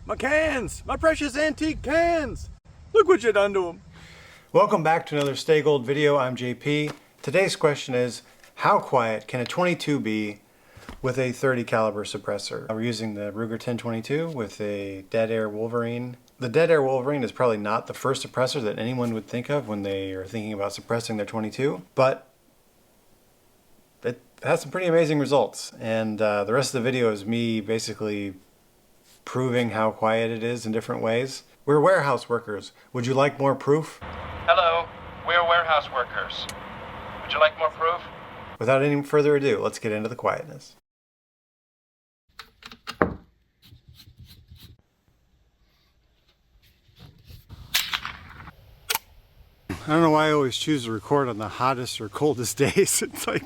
My cans! My precious antique cans! Look what you done to them! Welcome back to another Stay Gold video. I'm JP. Today's question is, how quiet can a 22 be with a 30 caliber suppressor? We're using the Ruger 1022 with a Dead Air Wolverine. The Dead Air Wolverine is probably not the first suppressor that anyone would think of when they are thinking about suppressing their 22, but it has some pretty amazing results. And the rest of the video is me basically proving how quiet it is in different ways. We're warehouse workers. Would you like more proof? Hello, we're warehouse workers. Would you like more proof? Without any further ado, let's get into the quietness. I don't know why I always choose to record on the hottest or coldest days. It's like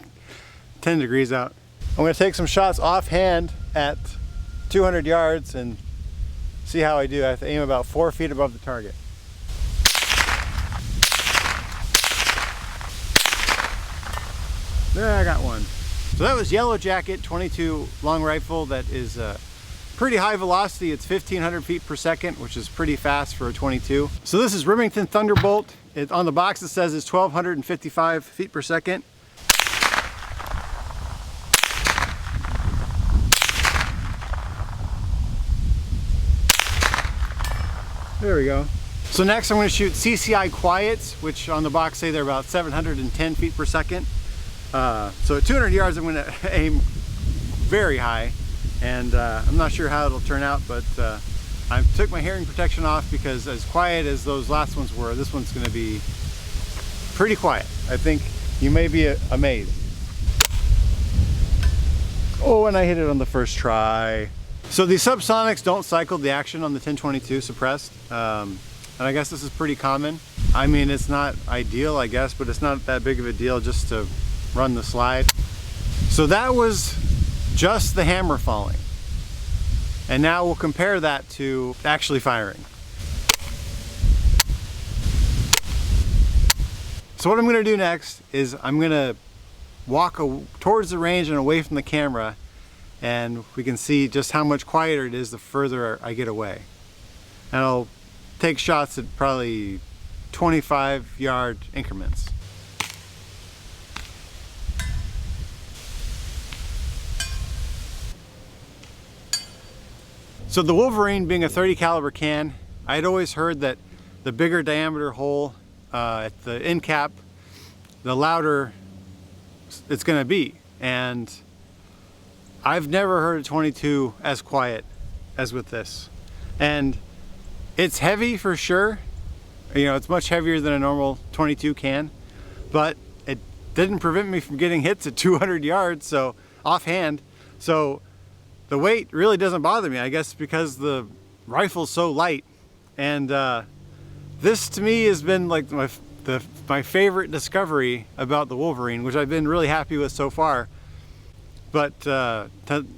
10 degrees out. I'm going to take some shots offhand at 200 yards and see how I do. I have to aim about 4 feet above the target. There, I got one. So that was Yellow Jacket 22 long rifle that is pretty high velocity. It's 1,500 feet per second, which is pretty fast for a 22. So this is Remington Thunderbolt. On the box it says it's 1,255 feet per second. There we go. So next I'm going to shoot CCI Quiets, which on the box say they're about 710 feet per second. So at 200 yards I'm going to aim very high, and I'm not sure how it'll turn out, but I took my hearing protection off because as quiet as those last ones were, this one's going to be pretty quiet. I think you may be amazed. Oh, and I hit it on the first try. So these subsonics don't cycle the action on the 1022 suppressed, and I guess this is pretty common. I mean, it's not ideal, I guess, but it's not that big of a deal just to run the slide. So that was just the hammer falling. And now we'll compare that to actually firing. So what I'm gonna do next is I'm gonna walk towards the range and away from the camera, and we can see just how much quieter it is the further I get away. And I'll take shots at probably 25-yard increments. So the Wolverine being a 30 caliber can, I'd always heard that the bigger diameter hole at the end cap, the louder it's gonna be. And I've never heard a 22 as quiet as with this. And it's heavy for sure. You know, it's much heavier than a normal 22 can, but it didn't prevent me from getting hits at 200 yards, so offhand. So the weight really doesn't bother me, I guess, because the rifle's so light. And this to me has been like my favorite discovery about the Wolverine, which I've been really happy with so far. But to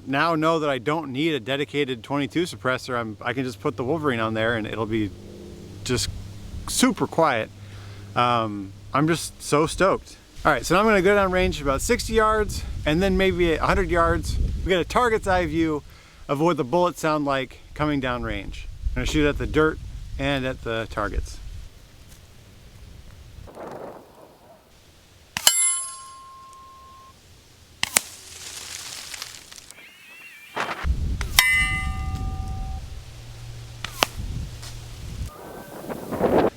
now know that I don't need a dedicated 22 suppressor, I can just put the Wolverine on there and it'll be just super quiet. I'm just so stoked. All right, so now I'm gonna go down range about 60 yards and then maybe 100 yards. We get a target's eye view of what the bullets sound like coming down range. I'm gonna shoot at the dirt and at the targets.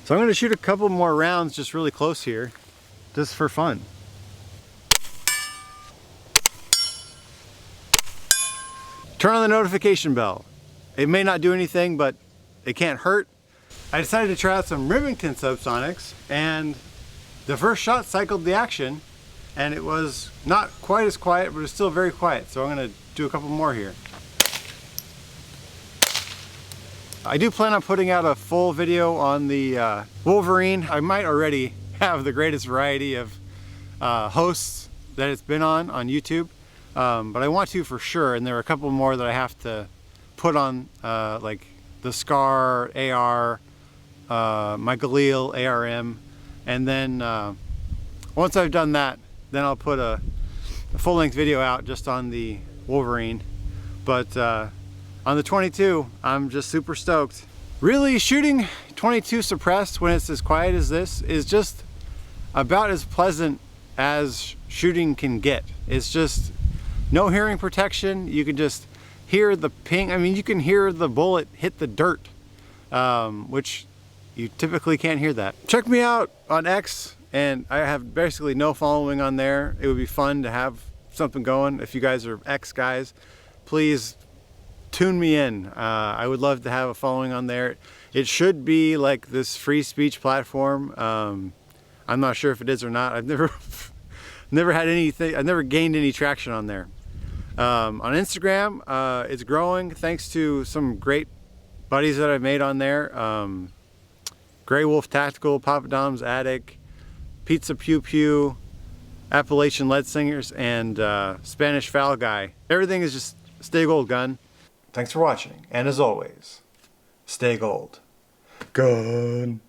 So I'm going to shoot a couple more rounds just really close here, just for fun. Turn on the notification bell. It may not do anything, but it can't hurt. I decided to try out some Remington subsonics, and the first shot cycled the action, and it was not quite as quiet, but it's still very quiet. So I'm going to do a couple more here. I do plan on putting out a full video on the Wolverine. I might already have the greatest variety of hosts that it's been on YouTube, but I want to for sure, and there are a couple more that I have to put on, like the Scar AR, my Galil ARM, and then once I've done that, then I'll put a full-length video out just on the Wolverine. But on the 22, I'm just super stoked. Really, shooting 22 suppressed when it's as quiet as this is just about as pleasant as shooting can get. It's just no hearing protection. You can just hear the ping. I mean, you can hear the bullet hit the dirt, which you typically can't hear that. Check me out on X, and I have basically no following on there. It would be fun to have something going. If you guys are X guys, please tune me in. I would love to have a following on there. It should be like this free speech platform. I'm not sure if it is or not. I've never had anything. I've never gained any traction on there. On Instagram, it's growing thanks to some great buddies that I've made on there. Grey Wolf Tactical, Papa Dom's Attic, Pizza Pew Pew, Appalachian Lead Singers, and Spanish Foul Guy. Everything is just stay gold, gun. Thanks for watching, and as always, stay gold. Gun.